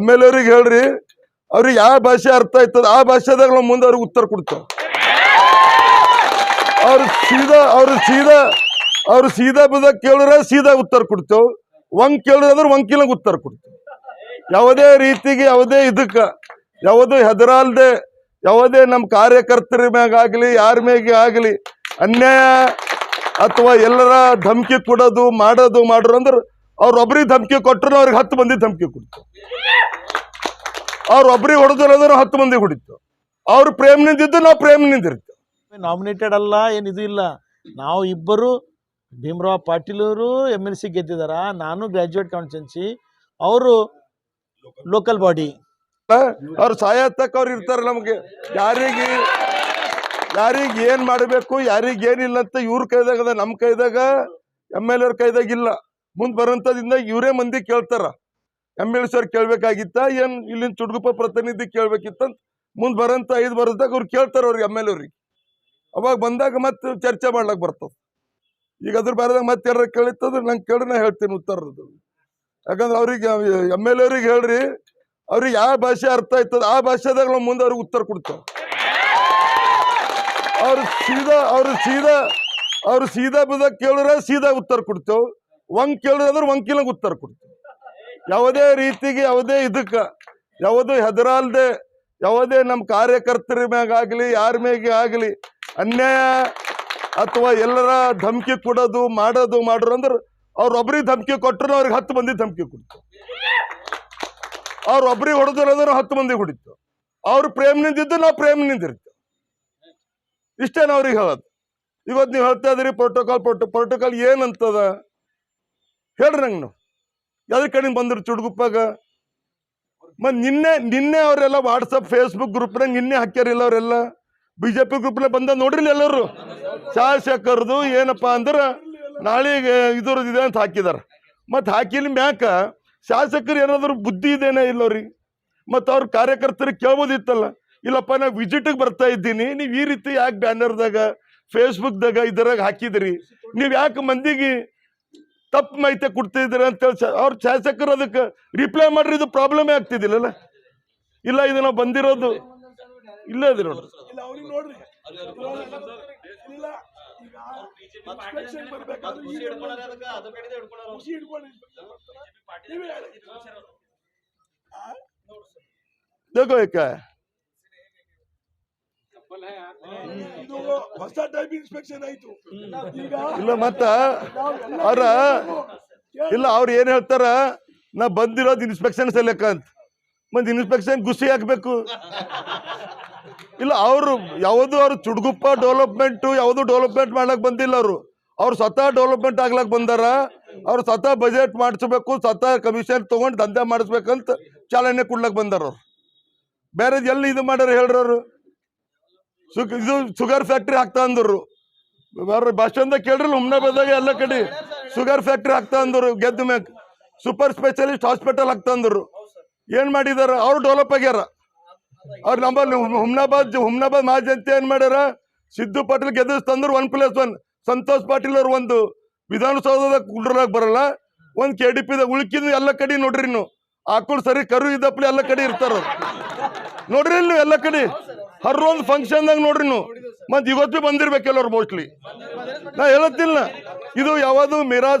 MLA ಅವ್ರಿಗೆ ಹೇಳ್ರಿ, ಅವ್ರಿಗೆ ಯಾವ ಭಾಷೆ ಅರ್ಥ ಆಯ್ತದ ಆ ಭಾಷೆದಾಗ ನಾವು ಮುಂದೆ ಅವ್ರಿಗೆ ಉತ್ತರ ಕೊಡ್ತೇವೆ. ಅವ್ರು ಸೀದಾ ಬದ ಕೇಳಿದ್ರೆ ಸೀದಾ ಉತ್ತರ ಕೊಡ್ತೇವೆ, ಒಂದ್ ಕೇಳಿದ್ರೆ ಒಂದ್ಕಿಲಂಗ್ ಉತ್ತರ ಕೊಡ್ತೇವೆ. ಯಾವುದೇ ರೀತಿಗೆ ಯಾವುದೇ ಇದಕ್ಕ ಯಾವುದೋ ಹೆದರಾಲ್ದೆ ಯಾವುದೇ ನಮ್ಮ ಕಾರ್ಯಕರ್ತರ ಮ್ಯಾಗ ಆಗ್ಲಿ ಯಾರ ಮ್ಯಾಗೆ ಆಗ್ಲಿ ಅನ್ಯಾಯ ಅಥವಾ ಎಲ್ಲರ ಧಮಕಿ ಕೊಡೋದು ಮಾಡೋರು ಅಂದ್ರೆ ಅವ್ರೊಬ್ರಿಗೆ ಧಮಕಿ ಕೊಟ್ಟರು ಅವ್ರಿಗೆ 10 ಮಂದಿ ಧಮಕಿ ಕೊಡ್ತು. ಅವ್ರೊಬ್ರಿಗೆ ಹೊಡೆದ್ರು 10 ಮಂದಿ ಹೊಡಿತು. ಅವ್ರು ಪ್ರೇಮ್ನಿಂದ ಇದ್ದು ನಾವು ಪ್ರೇಮ್ನಿಂದ ಇರ್ತೇವೆ. ನಾಮಿನೇಟೆಡ್ ಅಲ್ಲ, ಏನಿದು ಇಲ್ಲ. ನಾವು ಇಬ್ಬರು ಭೀಮರಾವ್ ಪಾಟೀಲ್ ಅವರು MLC ಗೆದ್ದಿದಾರ, ನಾನು ಗ್ರಾಜ್ಯುಯೇಟ್ ಕಾನ್ಸ್ಟಿಟ್ಯೂನ್ಸಿ, ಅವರು ಲೋಕಲ್ ಬಾಡಿ. ಅವ್ರು ಸಾಯತ್ತಕ್ಕ ಅವ್ರು ಇರ್ತಾರೆ. ನಮ್ಗೆ ಯಾರಿಗೆ ಏನ್ ಮಾಡಬೇಕು ಯಾರಿಗೆ ಏನಿಲ್ಲ ಅಂತ ಇವ್ರ ಕೈದಾಗ ಅದ, ನಮ್ಮ ಕೈದಾಗ MLA ಅವ್ರ ಕೈದಾಗ ಇಲ್ಲ. ಮುಂದ್ ಬರೋಂಥದಿಂದ ಇವರೇ ಮಂದಿ ಕೇಳ್ತಾರ, MLC ಅವ್ರು ಕೇಳ್ಬೇಕಾಗಿತ್ತ ಏನ್ ಇಲ್ಲಿಂದ ಚುಡ್ಗುಪ್ಪ ಪ್ರತಿನಿಧಿ ಕೇಳ್ಬೇಕಿತ್ತಂತ ಮುಂದ್ ಬರೋಂಥ 5 ವರ್ಷದಾಗ ಅವ್ರು ಕೇಳ್ತಾರ ಅವ್ರಿಗೆ MLA ಅವ್ರಿಗೆ. ಅವಾಗ ಬಂದಾಗ ಮತ್ತೆ ಚರ್ಚೆ ಮಾಡ್ಲಕ್ ಬರ್ತದ. ಈಗ ಅದ್ರ ಬಾರದಾಗ ಮತ್ತೆ ಯಾರ ಕೇಳಿತ್ತಂದ್ರೆ ನಂಗೆ ಕೇಳಿ ನಾ ಹೇಳ್ತೀನಿ ಉತ್ತರದ್ದು. ಯಾಕಂದ್ರೆ ಅವ್ರಿಗೆ MLA ಅವ್ರಿಗೆ ಹೇಳ್ರಿ, ಅವ್ರಿಗೆ ಯಾವ ಭಾಷೆ ಅರ್ಥ ಆಯ್ತದ ಆ ಭಾಷೆದಾಗ ನಾವು ಮುಂದೆ ಅವ್ರಿಗೆ ಉತ್ತರ ಕೊಡ್ತೇವೆ. ಅವ್ರು ಸೀದಾ ಬದ ಕೇಳಿದ್ರೆ ಸೀದಾ ಉತ್ತರ ಕೊಡ್ತೇವೆ, ಒಂದ್ ಕೇಳಿದ್ರೆ ಒಂದ್ಕಿಲಂಗ್ ಉತ್ತರ ಕೊಡ್ತೇವೆ. ಯಾವುದೇ ರೀತಿಗೆ ಯಾವುದೇ ಇದಕ್ಕ ಯಾವುದೋ ಹೆದರಾಲ್ದೆ ಯಾವುದೇ ನಮ್ಮ ಕಾರ್ಯಕರ್ತರ ಮ್ಯಾಗ ಆಗ್ಲಿ ಯಾರ ಮ್ಯಾಗೆ ಆಗ್ಲಿ ಅನ್ಯಾಯ ಅಥವಾ ಎಲ್ಲರ ಧಮಕಿ ಕೊಡೋದು ಮಾಡೋರು ಅಂದ್ರೆ ಅವ್ರೊಬ್ರಿಗೆ ಧಮಕಿ ಕೊಟ್ಟರು ಅವ್ರಿಗೆ 10 ಮಂದಿ ಧಮಕಿ ಕೊಡ್ತೇವೆ. ಅವ್ರೊಬ್ರಿಗೆ ಹೊಡೆದ್ರು 10 ಮಂದಿ ಹೊಡಿತು. ಅವ್ರು ಪ್ರೇಮ್ನಿಂದ ಇದ್ದು ನಾವು ಪ್ರೇಮ್ನಿಂದ ಇರ್ತೇವೆ. ಇಷ್ಟೇ ಅವ್ರಿಗೆ ಹೇಳೋದು. ಇವತ್ತು ನೀವು ಹೇಳ್ತಾ ಇದ್ರಿ ಪ್ರೋಟೋಕಾಲ್ ಏನಂತದ ಹೇಳ್ರಿ ನಂಗೆ. ನಾವು ಯಾವ್ದ್ರ ಕಡೆ ಬಂದ್ರು ಚುಡ್ಗುಪ್ಪಾಗ ಮತ್ ನಿನ್ನೆ ಅವರೆಲ್ಲ ವಾಟ್ಸಪ್ ಫೇಸ್ಬುಕ್ ಗ್ರೂಪ್ನಾಗ ನಿನ್ನೆ ಹಾಕ್ಯಾರಿಲ್ಲ. ಅವರೆಲ್ಲ BJP ಗ್ರೂಪ್ನ ಬಂದ ನೋಡ್ರಿ ಎಲ್ಲರೂ ಶಾಸಕರದು ಏನಪ್ಪಾ ಅಂದ್ರೆ ನಾಳೆಗೆ ಇದ್ರದ್ದು ಇದೆ ಅಂತ ಹಾಕಿದಾರ. ಮತ್ತು ಹಾಕಿನ ಮ್ಯಾಕ ಶಾಸಕರು ಏನಾದ್ರು ಬುದ್ಧಿ ಇದೇನೇ ಇಲ್ಲವ್ರಿಗೆ. ಮತ್ತು ಅವ್ರ ಕಾರ್ಯಕರ್ತರಿಗೆ ಕೇಳ್ಬೋದಿತ್ತಲ್ಲ, ಇಲ್ಲಪ್ಪ ನಾ ವಿಸಿಟಿಗೆ ಬರ್ತಾ ಇದ್ದೀನಿ, ನೀವು ಈ ರೀತಿ ಯಾಕೆ ಬ್ಯಾನರ್ದಾಗ ಫೇಸ್ಬುಕ್ದಾಗ ಇದರಾಗ ಹಾಕಿದ್ರಿ, ನೀವು ಯಾಕೆ ಮಂದಿಗೆ ತಪ್ಪು ಮಾಹಿತಿ ಕೊಡ್ತಿದ್ದೀರ ಅಂತೇಳಿ ಅವ್ರ ಶಾಸಕರು ಅದಕ್ಕೆ ರಿಪ್ಲೈ ಮಾಡ್ರಿ. ಇದು ಪ್ರಾಬ್ಲಮೇ ಆಗ್ತಿದ್ದಿಲ್ಲಲ್ಲ. ಇಲ್ಲ ಇದು ನಾವು ಬಂದಿರೋದು ಇಲ್ಲ ಅದಿ ನೋಡ್ರಿ. देखो एक है ಹೊಸ ಟೈಪ್ ಇನ್ಸ್ಪೆಕ್ಷನ್ ಆಯ್ತು. ಇಲ್ಲ ಮತ್ತ ಅವ್ರ ಇಲ್ಲ ಅವ್ರು ಏನ್ ಹೇಳ್ತಾರ, ನಾ ಬಂದಿರೋದು ಇನ್ಸ್ಪೆಕ್ಷನ್ ಸಲಕ ಅಂತ. ಮತ್ತೆ ಇನ್ಸ್ಪೆಕ್ಷನ್ ಗುಸಿ ಹಾಕ್ಬೇಕು. ಇಲ್ಲ ಅವ್ರು ಅವ್ರು ಚುಡ್ಗುಪ್ಪ ಡೆವಲಪ್ಮೆಂಟ್ ಯಾವುದು ಡೆವಲಪ್ಮೆಂಟ್ ಮಾಡ್ಲಕ್ ಬಂದಿಲ್ಲ. ಅವ್ರು ಸ್ವತಃ ಡೆವಲಪ್ಮೆಂಟ್ ಆಗ್ಲಕ್ ಬಂದಾರ. ಅವ್ರು ಸ್ವತಃ ಬಜೆಟ್ ಮಾಡಿಸ್ಬೇಕು, ಸ್ವತಃ ಕಮಿಷನ್ ತಗೊಂಡು ದಂಧೆ ಮಾಡಿಸ್ಬೇಕಂತ ಚಾಲನೆ ಕೊಡ್ಲಕ್ ಬಂದಾರ. ಅವ್ರು ಬೇರೆ ಎಲ್ಲಿ ಇದು ಮಾಡ್ಯಾರ ಹೇಳ್ರಿ. ಅವರು ಇದು ಶುಗರ್ ಫ್ಯಾಕ್ಟ್ರಿ ಹಾಕ್ತಾ ಅಂದ್ರು. ಭಾಷಣದಾಗ ಕೇಳ್ರಿ, ಹುಮ್ನಾಬಾದಾಗ ಎಲ್ಲ ಕಡೆ ಶುಗರ್ ಫ್ಯಾಕ್ಟ್ರಿ ಹಾಕ್ತಾ ಅಂದ್ರು. ಗೆದ್ದ ಮ್ಯಾಗ ಸೂಪರ್ ಸ್ಪೆಷಲಿಸ್ಟ್ ಹಾಸ್ಪಿಟಲ್ ಹಾಕ್ತಾ ಅಂದ್ರು. ಏನ್ ಮಾಡಿದಾರ? ಅವ್ರು ಡೆವಲಪ್ ಆಗ್ಯಾರ. ಅವ್ರು ನಂಬಲ್ಲಿ ಹುಮ್ನಾಬಾದ್ ಮಹಾಜನತೆ ಏನ್ ಮಾಡ್ಯಾರ, ಸಿದ್ದು ಪಾಟೀಲ್ ಗೆದ್ದಿಸ್ತಂದ್ರು 1+1. ಸಂತೋಷ್ ಪಾಟೀಲ್ ಅವ್ರು ಒಂದು ವಿಧಾನಸೌಧದಾಗ ಕುಂಡ್ರಲಾಗ ಬರಲ್ಲ, ಒಂದು KDPದಾಗ ಉಳ್ಕಿದ್ ಎಲ್ಲ ಕಡೆ ನೋಡ್ರಿ. ನೀವು ಆಕಳು ಸರಿ ಕರು ಇದ್ದಪ್ಲಿ ಎಲ್ಲ ಕಡೆ ಇರ್ತಾರ ನೋಡ್ರಿ. ನೀವು ಎಲ್ಲ ಕಡೆ ಹರ್ರೊಂದು ಫಂಕ್ಷನ್ದಾಗ ನೋಡ್ರಿ ನೀವು. ಮತ್ತೆ ಇವತ್ತು ಬಂದಿರ್ಬೇಕೆಲ್ಲವ್ರು ಮೋಸ್ಟ್ಲಿ. ನಾ ಹೇಳತ್ತಿಲ್ಲ, ಇದು ಯಾವುದು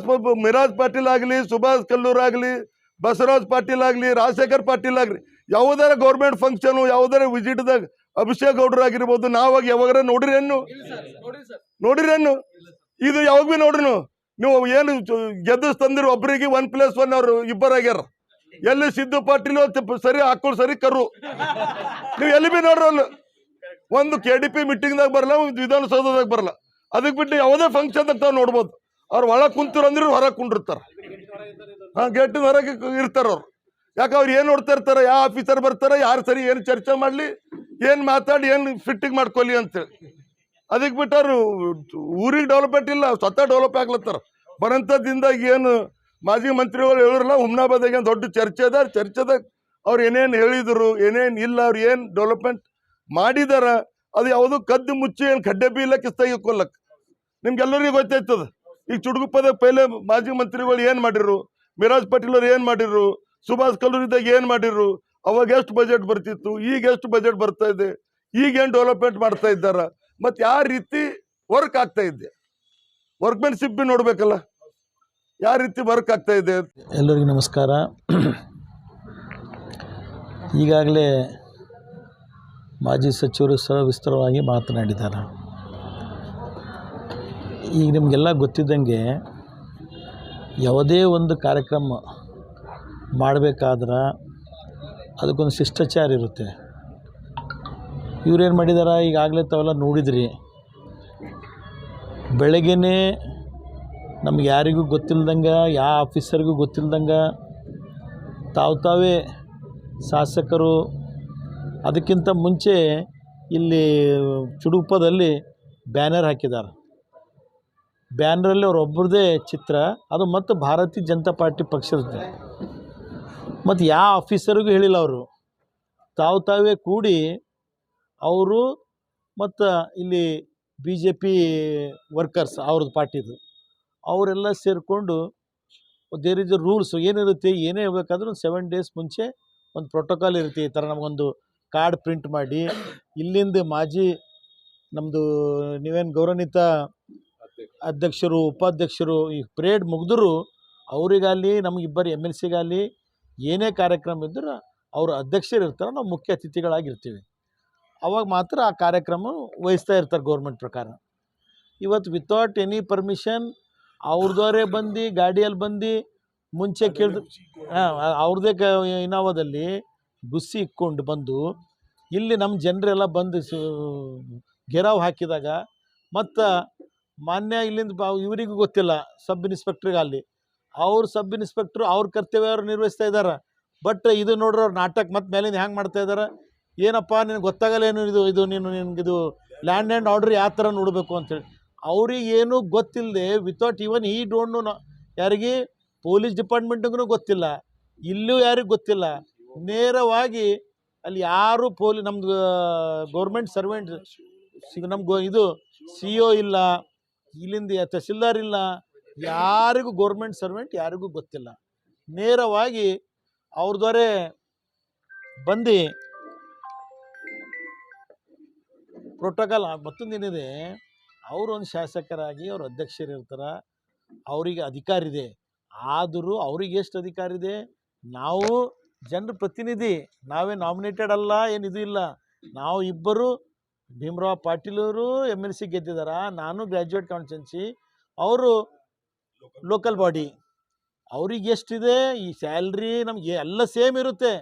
ಮಿರಾಜ್ ಪಾಟೀಲ್ ಆಗಲಿ, ಸುಭಾಷ್ ಕಲ್ಲೂರ್ ಆಗಲಿ, ಬಸವರಾಜ್ ಪಾಟೀಲ್ ಆಗಲಿ, ರಾಜಶೇಖರ್ ಪಾಟೀಲ್ ಆಗಲಿ, ಯಾವುದಾರ ಗೌರ್ಮೆಂಟ್ ಫಂಕ್ಷನು ಯಾವುದಾರ ವಿಸಿಟ್ದಾಗ ಅಭಿಷೇಕ್ ಗೌಡ್ರು ಆಗಿರ್ಬೋದು, ನಾವಾಗ ಯಾವಾಗಾರ ನೋಡ್ರಿ ಏನು ಇದು ಯಾವಾಗ ಭೀ ನೋಡ್ರಿ. ನೀವು ಏನು ಗೆದ್ದಿಸ್ತಂದ್ರಿ ಒಬ್ಬರಿಗೆ 1+1 ಅವ್ರು ಇಬ್ಬರಾಗ್ಯಾರ. ಎಲ್ಲಿ ಸಿದ್ದು ಪಾಟೀಲ್ ಸರಿ ಹಾಕೊಳ್ಳಿ ಸರಿ ಕರು. ನೀವು ಎಲ್ಲಿ ಭೀ ನೋಡ್ರಿ, ಅಲ್ಲಿ ಒಂದು KDP ಮೀಟಿಂಗ್ದಾಗ ಬರಲ್ಲ, ಒಂದು ವಿಧಾನಸೌಧದಾಗ ಬರಲ್ಲ. ಅದಕ್ಕೆ ಬಿಟ್ಟು ಯಾವುದೇ ಫಂಕ್ಷನ್ ತಾವು ನೋಡ್ಬೋದು. ಅವ್ರು ಒಳಗೆ ಕುಂತಿರು ಅಂದ್ರೆ ಹೊರಗೆ ಕುಂಡಿರ್ತಾರ. ಗೇಟಿನ ಹೊರಗೆ ಇರ್ತಾರ ಅವ್ರು. ಯಾಕೆ ಅವ್ರು ಏನು ನೋಡ್ತಾ ಇರ್ತಾರ, ಯಾವ ಆಫೀಸರ್ ಬರ್ತಾರ, ಯಾರು ಸರಿ ಏನು ಚರ್ಚೆ ಮಾಡಲಿ, ಏನು ಮಾತಾಡಿ ಏನು ಫಿಟ್ಟಿಂಗ್ ಮಾಡ್ಕೊಲಿ ಅಂತೇಳಿ. ಅದಕ್ಕೆ ಬಿಟ್ಟು ಅವ್ರು ಊರಿಗೆ ಡೆವಲಪ್ಮೆಂಟ್ ಇಲ್ಲ, ಸ್ವತಃ ಡೆವಲಪ್ ಆಗ್ಲತ್ತಾರ. ಬರೋಂಥದ್ದಿಂದಾಗಿ ಏನು ಮಾಜಿ ಮಂತ್ರಿಗಳು ಹೇಳಿರಲ್ಲ, ಹುಮ್ನಾಬಾದಾಗ ಏನು ದೊಡ್ಡ ಚರ್ಚೆದಾಗ ಅವ್ರು ಏನೇನು ಹೇಳಿದ್ರು, ಏನೇನು ಇಲ್ಲ, ಅವ್ರು ಏನು ಡೆವಲಪ್ಮೆಂಟ್ ಮಾಡಿದಾರ, ಅದು ಯಾವುದು ಕದ್ದು ಮುಚ್ಚಿ ಏನು ಖಡ್ಡೆ ಬಿ ಇಲ್ಲ ಕಿಸ್ತಾಗಿಕ್ಕೊಲ್ಲಕ್. ನಿಮ್ಗೆಲ್ಲರಿಗೂ ಗೊತ್ತಾಯ್ತದ. ಈಗ ಚುಡ್ಗುಪ್ಪದಾಗ ಪೈಲೆ ಮಾಜಿ ಮಂತ್ರಿಗಳು ಏನು ಮಾಡಿರು, ಮಿರಾಜ್ ಪಾಟೀಲ್ ಅವ್ರು ಏನು ಮಾಡಿರು, ಸುಭಾಷ್ ಕಲ್ಲೂರಿದಾಗ ಏನು ಮಾಡಿರು, ಅವಾಗ ಎಷ್ಟು ಬಜೆಟ್ ಬರ್ತಿತ್ತು, ಈಗ ಎಷ್ಟು ಬಜೆಟ್ ಬರ್ತಾ ಇದೆ, ಈಗೇನು ಡೆವಲಪ್ಮೆಂಟ್ ಮಾಡ್ತಾ ಇದ್ದಾರ, ಮತ್ತು ಯಾವ ರೀತಿ ವರ್ಕ್ ಆಗ್ತಾ ಇದೆ, ವರ್ಕ್ಮೆನ್ಶಿಪ್ ಬಿ ನೋಡ್ಬೇಕಲ್ಲ, ಯಾವ ರೀತಿ ವರ್ಕ್ ಆಗ್ತಾ ಇದೆ. ಎಲ್ಲರಿಗೂ ನಮಸ್ಕಾರ. ಈಗಾಗಲೇ ಮಾಜಿ ಸಚಿವರು ಸವಿಸ್ತರವಾಗಿ ಮಾತನಾಡಿದ್ದಾರೆ. ಈಗ ನಿಮಗೆಲ್ಲ ಗೊತ್ತಿದ್ದಂಗೆ ಯಾವುದೇ ಒಂದು ಕಾರ್ಯಕ್ರಮ ಮಾಡಬೇಕಾದ್ರೆ ಅದಕ್ಕೊಂದು ಶಿಷ್ಟಾಚಾರ ಇರುತ್ತೆ. ಇವ್ರೇನು ಮಾಡಿದಾರ, ಈಗಾಗಲೇ ತಾವೆಲ್ಲ ನೋಡಿದ್ರಿ, ಬೆಳಗ್ಗೆನೇ ನಮ್ಗೆ ಯಾರಿಗೂ ಗೊತ್ತಿಲ್ದಂಗೆ, ಯಾವ ಆಫೀಸರ್ಗೂ ಗೊತ್ತಿಲ್ದಂಗೆ ತಾವೇ ಶಾಸಕರು ಅದಕ್ಕಿಂತ ಮುಂಚೆ ಇಲ್ಲಿ ಚುಡುಪದಲ್ಲಿ ಬ್ಯಾನರ್ ಹಾಕಿದ್ದಾರೆ. ಬ್ಯಾನರಲ್ಲಿ ಅವರೊಬ್ಬರದೇ ಚಿತ್ರ, ಅದು ಮತ್ತು ಭಾರತೀಯ ಜನತಾ ಪಾರ್ಟಿ ಪಕ್ಷದ, ಮತ್ತು ಯಾವ ಆಫೀಸರಿಗೂ ಹೇಳಿಲ್ಲ. ಅವರು ತಾವೇ ಕೂಡಿ ಅವರು ಮತ್ತು ಇಲ್ಲಿ BJP ವರ್ಕರ್ಸ್ ಅವ್ರದ್ದು ಪಾರ್ಟಿದು ಅವರೆಲ್ಲ ಸೇರಿಕೊಂಡು ದೇರ್ ಇಸ್ ರೂಲ್ಸ್ ಏನಿರುತ್ತೆ, ಏನೇ ಇರಬೇಕಾದ್ರೂ ಒಂದು 7 days ಮುಂಚೆ ಒಂದು ಪ್ರೋಟೋಕಾಲ್ ಇರುತ್ತೆ. ಈ ಥರ ನಮಗೊಂದು ಕಾರ್ಡ್ ಪ್ರಿಂಟ್ ಮಾಡಿ ಇಲ್ಲಿಂದ ಮಾಜಿ ನಮ್ಮದು ನೀವೇನು ಗೌರವಾನ್ವಿತ ಅಧ್ಯಕ್ಷರು ಉಪಾಧ್ಯಕ್ಷರು ಈ ಪರೇಡ್ ಮುಗಿದ್ರು ಅವರಿಗಾಗಲಿ ನಮಗಿಬ್ಬರು MLCಗಾಗಲಿ ಏನೇ ಕಾರ್ಯಕ್ರಮ ಇದ್ದರೂ ಅವರು ಅಧ್ಯಕ್ಷರು ಇರ್ತಾರೆ, ನಾವು ಮುಖ್ಯ ಅತಿಥಿಗಳಾಗಿರ್ತೀವಿ. ಅವಾಗ ಮಾತ್ರ ಆ ಕಾರ್ಯಕ್ರಮ ವಹಿಸ್ತಾ ಇರ್ತಾರೆ ಗೌರ್ಮೆಂಟ್ ಪ್ರಕಾರ. ಇವತ್ತು ವಿತೌಟ್ ಎನಿ ಪರ್ಮಿಷನ್ ಅವ್ರದವರೇ ಬಂದು ಗಾಡಿಯಲ್ಲಿ ಬಂದು ಮುಂಚೆ ಕೇಳಿದ್ರು, ಅವ್ರದ್ದೇ ಇನೋವಾದಲ್ಲಿ ಗುಸ್ಸಿ ಇಕ್ಕೊಂಡು ಬಂದು ಇಲ್ಲಿ ನಮ್ಮ ಜನರೆಲ್ಲ ಬಂದು ಗೆರಾವ್ ಹಾಕಿದಾಗ, ಮತ್ತು ಮಾನ್ಯ ಇಲ್ಲಿಂದ ಇವರಿಗೂ ಗೊತ್ತಿಲ್ಲ ಸಬ್ ಇನ್ಸ್ಪೆಕ್ಟ್ರಿಗಾಗಲಿ, ಅವ್ರ ಸಬ್ ಇನ್ಸ್ಪೆಕ್ಟ್ರು ಅವ್ರ ಕರ್ತವ್ಯ ಅವ್ರು ನಿರ್ವಹಿಸ್ತಾ ಇದ್ದಾರೆ. ಬಟ್ ಇದು ನೋಡ್ರಿ ಅವ್ರು ನಾಟಕ ಮತ್ತು ಮೇಲಿಂದ ಹ್ಯಾಂಗೆ ಮಾಡ್ತಾ ಇದ್ದಾರೆ, ಏನಪ್ಪ ನಿನಗೆ ಗೊತ್ತಾಗಲ್ಲ ಏನು ಇದು ನಿನಗಿದು ಲ್ಯಾಂಡ್ ಆ್ಯಂಡ್ ಆರ್ಡ್ರ್ ಯಾವ ಥರ ನೋಡಬೇಕು ಅಂತೇಳಿ. ಅವ್ರಿಗೆ ಏನೂ ಗೊತ್ತಿಲ್ಲದೆ ವಿತೌಟ್ ಈವನ್ ಈ ಡೋಂಟ್ ನೋ, ಯಾರಿಗೆ ಪೊಲೀಸ್ ಡಿಪಾರ್ಟ್ಮೆಂಟಿಗೂ ಗೊತ್ತಿಲ್ಲ, ಇಲ್ಲೂ ಯಾರಿಗೂ ಗೊತ್ತಿಲ್ಲ, ನೇರವಾಗಿ ಅಲ್ಲಿ ಯಾರು ನಮ್ಮದು ಗೌರ್ಮೆಂಟ್ ಸರ್ವೆಂಟ್ ನಮ್ಗೆ ಇದು CO ಇಲ್ಲ, ಇಲ್ಲಿಂದ ತಹಸೀಲ್ದಾರ್ ಇಲ್ಲ, ಯಾರಿಗೂ ಗೌರ್ಮೆಂಟ್ ಸರ್ವೆಂಟ್ ಯಾರಿಗೂ ಗೊತ್ತಿಲ್ಲ. ನೇರವಾಗಿ ಅವ್ರದವರೇ ಬಂದು ಪ್ರೋಟೋಕಾಲ್. ಮತ್ತೊಂದು ಏನಿದೆ, ಅವರು ಒಂದು ಶಾಸಕರಾಗಿ ಅವ್ರ ಅಧ್ಯಕ್ಷರಿರ್ತಾರೆ, ಅವರಿಗೆ ಅಧಿಕಾರ ಇದೆ. ಆದರೂ ಅವ್ರಿಗೆ ಎಷ್ಟು ಅಧಿಕಾರ ಇದೆ, ನಾವು ಜನರ ಪ್ರತಿನಿಧಿ, ನಾವೇ ನಾಮಿನೇಟೆಡ್ ಅಲ್ಲ, ಏನಿದು ಇಲ್ಲ. ನಾವು ಇಬ್ಬರು ಭೀಮರಾವ್ ಪಾಟೀಲವರು MLC ಗೆದ್ದಿದ್ದಾರೆ, ನಾನು ಗ್ರ್ಯಾಜುಯೇಟ್ ಕಾನ್ಸ್ಟಿಟ್ಯೂನ್ಸಿ, ಅವರು ಲೋಕಲ್ ಬಾಡಿ. ಅವ್ರಿಗೆ ಎಷ್ಟಿದೆ ಈ ಸ್ಯಾಲ್ರಿ ನಮಗೆ ಎಲ್ಲ ಸೇಮ್ ಇರುತ್ತೆ.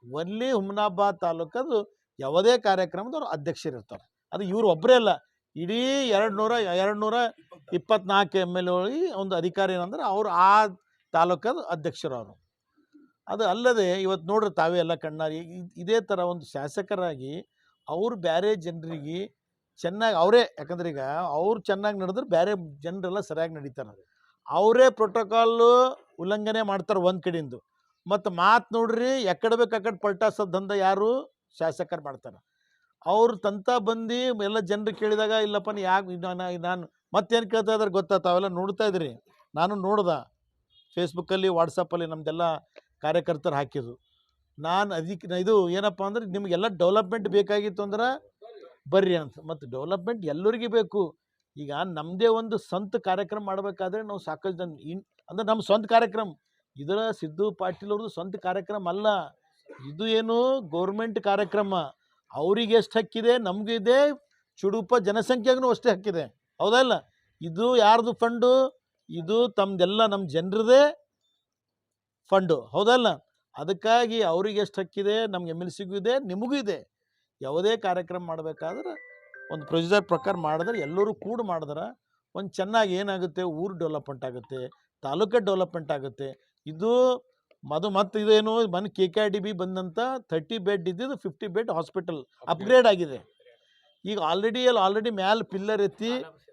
ಒನ್ಲಿ ಹುಮನಾಬಾದ್ ತಾಲೂಕದು ಯಾವುದೇ ಕಾರ್ಯಕ್ರಮದವ್ರು ಅಧ್ಯಕ್ಷರಿರ್ತಾರೆ. ಅದು ಇವರು ಒಬ್ಬರೇ ಅಲ್ಲ, ಇಡೀ 224 MLA ಒಂದು ಅಧಿಕಾರಿ ಏನಂದ್ರೆ ಅವರು ಆ ತಾಲೂಕದ ಅಧ್ಯಕ್ಷರು ಅವರು. ಅದು ಅಲ್ಲದೆ ಇವತ್ತು ನೋಡ್ರಿ ತಾವೇ ಎಲ್ಲ ಕಣ್ಣಾರಿ ಇದೇ ಥರ ಒಂದು ಶಾಸಕರಾಗಿ ಅವರು ಬೇರೆ ಜನರಿಗೆ ಚೆನ್ನಾಗಿ ಅವರೇ, ಯಾಕಂದ್ರೆ ಈಗ ಅವ್ರು ಚೆನ್ನಾಗಿ ನಡೆದ್ರೆ ಬೇರೆ ಜನರೆಲ್ಲ ಸರಿಯಾಗಿ ನಡೀತಾರೆ. ಅವರೇ ಪ್ರೋಟೋಕಾಲು ಉಲ್ಲಂಘನೆ ಮಾಡ್ತಾರೆ ಒಂದು ಕಡೆಯಿಂದ. ಮತ್ತು ಮಾತು ನೋಡ್ರಿ ಎಕ್ಕಡೆ ಬೇಕು ಅಕ್ಕಡೆ ಪಲ್ಟಾಸೋ ದಂಧ ಯಾರು ಶಾಸಕರು ಮಾಡ್ತಾರೆ. ಅವ್ರು ತಂತ ಬಂದು ಎಲ್ಲ ಜನರು ಕೇಳಿದಾಗ ಇಲ್ಲಪ್ಪ ಯಾಕೆ ನಾನು ಮತ್ತೇನು ಕೇಳ್ತಾ ಇದ್ದಾರೆ ಗೊತ್ತಾ, ತಾವೆಲ್ಲ ನೋಡ್ತಾ ಇದ್ರಿ, ನಾನು ನೋಡ್ದೆ ಫೇಸ್ಬುಕ್ಕಲ್ಲಿ ವಾಟ್ಸಪ್ಪಲ್ಲಿ ನಮ್ಮದೆಲ್ಲ ಕಾರ್ಯಕರ್ತರು ಹಾಕಿದ್ರು. ನಾನು ಅದಕ್ಕೆ ಇದು ಏನಪ್ಪ ಅಂದ್ರೆ ನಿಮಗೆಲ್ಲ ಡೆವಲಪ್ಮೆಂಟ್ ಬೇಕಾಗಿತ್ತು ಅಂದ್ರೆ ಬರ್ರಿ ಅಂತ. ಮತ್ತು ಡೆವಲಪ್ಮೆಂಟ್ ಎಲ್ಲರಿಗೂ ಬೇಕು. ಈಗ ನಮ್ಮದೇ ಒಂದು ಸ್ವಂತ ಕಾರ್ಯಕ್ರಮ ಮಾಡಬೇಕಾದ್ರೆ ನಾವು ಸಾಕಷ್ಟು ಜನ ಅಂದರೆ ನಮ್ಮ ಸ್ವಂತ ಕಾರ್ಯಕ್ರಮ, ಇದರ ಸಿದ್ದು ಪಾಟೀಲ್ ಅವ್ರದ್ದು ಸ್ವಂತ ಕಾರ್ಯಕ್ರಮ ಅಲ್ಲ, ಇದು ಏನು ಗೌರ್ಮೆಂಟ್ ಕಾರ್ಯಕ್ರಮ. ಅವರಿಗೆ ಎಷ್ಟು ಹಕ್ಕಿದೆ ನಮಗೂ ಇದೆ, ಚುಡುಪ ಜನಸಂಖ್ಯೆಗೂ ಅಷ್ಟೇ ಹಕ್ಕಿದೆ, ಹೌದಲ್ಲ? ಇದು ಯಾರ್ದು ಫಂಡು, ಇದು ತಮ್ಮದೆಲ್ಲ ನಮ್ಮ ಜನರದೇ ಫಂಡು, ಹೌದಲ್ಲ? ಅದಕ್ಕಾಗಿ ಅವ್ರಿಗೆ ಎಷ್ಟು ಹಕ್ಕಿದೆ, ನಮ್ಗೆ MLCಗೂ ಇದೆ, ನಿಮಗೂ ಇದೆ. ಯಾವುದೇ ಕಾರ್ಯಕ್ರಮ ಮಾಡಬೇಕಾದ್ರೆ ಒಂದು ಪ್ರೊಸೀಜರ್ ಪ್ರಕಾರ ಮಾಡಿದ್ರೆ ಎಲ್ಲರೂ ಕೂಡ ಮಾಡಿದ್ರೆ ಒಂದು ಚೆನ್ನಾಗಿ ಏನಾಗುತ್ತೆ, ಊರು ಡೆವಲಪ್ಮೆಂಟ್ ಆಗುತ್ತೆ, ತಾಲೂಕು ಡೆವಲಪ್ಮೆಂಟ್ ಆಗುತ್ತೆ. ಇದು ಮತ್ತು ಇದೇನು ಮೊನ್ನೆ KKIDB ಬಂದಂಥ 30 ಬೆಡ್ ಇದ್ದಿದ್ದು 50 ಬೆಡ್ ಹಾಸ್ಪಿಟಲ್ ಅಪ್ಗ್ರೇಡ್ ಆಗಿದೆ. ಈಗ ಆಲ್ರೆಡಿ ಮ್ಯಾಲೆ ಪಿಲ್ಲರ್ ಎತ್ತಿ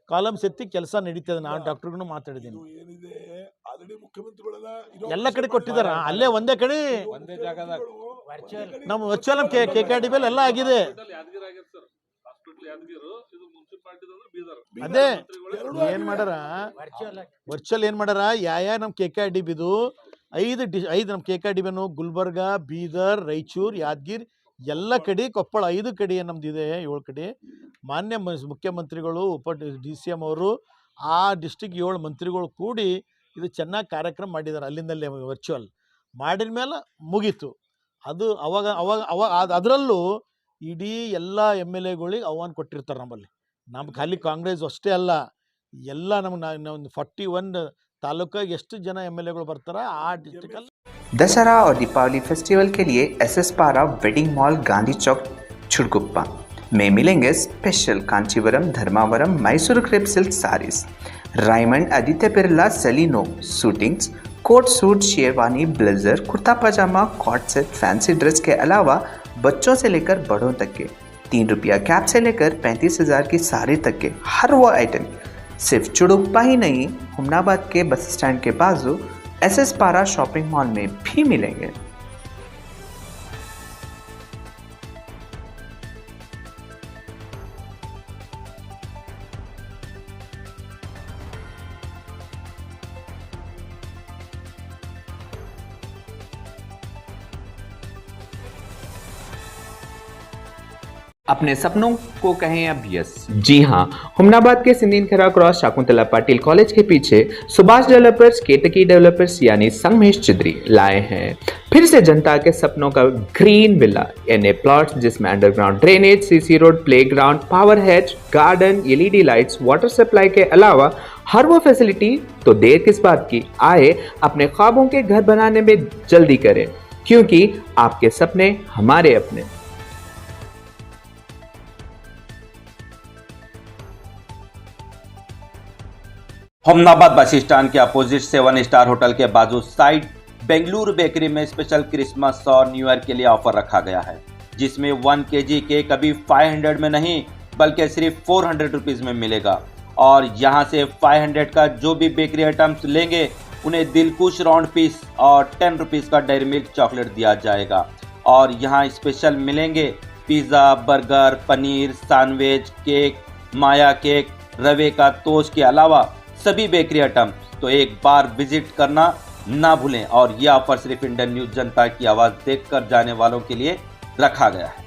ಕಾಲಮ್ಸ್ ಎತ್ತಿ ಕೆಲಸ ನಡೀತದೆ. ನಾನು ಡಾಕ್ಟ್ರಿಗೂ ಮಾತಾಡಿದ್ದೀನಿ, ಎಲ್ಲ ಕಡೆ ಕೊಟ್ಟಿದ್ದಾರೆ. ಅಲ್ಲೇ ಒಂದೇ ಕಡೆ ನಮ್ಮ ವರ್ಚುವಲ್ KKIDB ಎಲ್ಲ ಆಗಿದೆ. ಅದೇ ಏನು ಮಾಡ್ಯಾರ ವರ್ಚುವಲ್, ಏನು ಮಾಡ್ಯಾರ ನಮ್ಮ KKIDBದು ಐದು ನಮ್ಮ KKDB ಗುಲ್ಬರ್ಗ, ಬೀದರ್, ರಾಯಚೂರು, ಯಾದಗಿರಿ ಎಲ್ಲ ಕಡೆ, ಕೊಪ್ಪಳ 5 ಕಡೆ ನಮ್ದಿದೆ, 7 ಕಡೆ. ಮಾನ್ಯ ಮುಖ್ಯಮಂತ್ರಿಗಳು, DCM ಅವರು, ಆ ಡಿಸ್ಟಿಕ್ 7 ಮಂತ್ರಿಗಳು ಕೂಡಿ ಇದು ಚೆನ್ನಾಗಿ ಕಾರ್ಯಕ್ರಮ ಮಾಡಿದ್ದಾರೆ. ಅಲ್ಲಿಂದಲ್ಲೇ ವರ್ಚುವಲ್ ಮಾಡಿದ ಮೇಲೆ ಮುಗೀತು. ಅದು ಅದರಲ್ಲೂ ಇಡೀ ಎಲ್ಲ MLAಗಳಿಗೆ ಆಹ್ವಾನ ಕೊಟ್ಟಿರ್ತಾರೆ ನಮ್ಮಲ್ಲಿ. ನಮ್ಮ ಖಾಲಿ ಕಾಂಗ್ರೆಸ್ ಅಷ್ಟೇ ಅಲ್ಲ, ಎಲ್ಲ ನಮ್ಗೆ 41 ತಾಲೂಕಾಗ ಎಷ್ಟು ಜನ MLAಗಳು ಬರ್ತಾರ ಆ ಡಿಸ್ಟ್ರಿಕ್ಟಲ್ಲಿ. दशहरा और दीपावली फेस्टिवल के लिए SS पारा वेडिंग मॉल गांधी चौक छुड़गुप्पा में मिलेंगे special Kanchivaram, Dharmavaram, Mysore crepe silk sarees, Raymond, Aditya Birla, सेलिनो suitings, coat suit, sherwani, blazer, kurta pajama, cot set, fancy dress के अलावा बच्चों से लेकर बड़ों तक के 3 रुपया कैप से लेकर 35,000 की साड़ी तक के हर वो आइटम सिर्फ चुड़ुप्पा ही नहीं, हुमनाबाद के बस स्टैंड के बाजू SS पारा शॉपिंग मॉल में भी मिलेंगे। अपने सपनों को कहें अब यस। जी हाँ, हुमनाबाद के सिंदीन खरा क्रॉस शाकुंतला पाटिल कॉलेज के पीछे सुभाष डेवलपर्स, केतकी डेवलपर्स यानी संगमेश चिद्री लाए हैं फिर से जनता के सपनों का ग्रीन विला NA प्लॉट्स, जिसमें underground drainage, CC road, playground, power head, garden, LED lights, water supply के अलावा हर वो फैसिलिटी। तो देर किस बात की, आए अपने ख्वाबों के घर बनाने में जल्दी करें, क्योंकि आपके सपने हमारे अपने। हुमनाबाद बस स्टैंड के अपोजिट 7 स्टार होटल के बाजू साइड बेंगलुरु बेकरी में स्पेशल क्रिसमस और न्यू ईयर के लिए ऑफर रखा गया है, जिसमें 1 kg केक अभी 500 में नहीं बल्कि सिर्फ 400 रुपीज़ में मिलेगा। और यहाँ से 500 का जो भी बेकरी आइटम्स लेंगे उन्हें दिलकुश राउंड पीस और 10 रुपीज़ का डेयरी मिल्क चॉकलेट दिया जाएगा। और यहाँ स्पेशल मिलेंगे pizza, burger, paneer, sandwich, cake, माया केक, रवे का तोश के अलावा सभी बेकरी आइटम। तो एक बार विजिट करना ना भूलें। और यह ऑफर सिर्फ इंडियन न्यूज़ जनता की आवाज़ देखकर जाने वालों के लिए रखा गया है।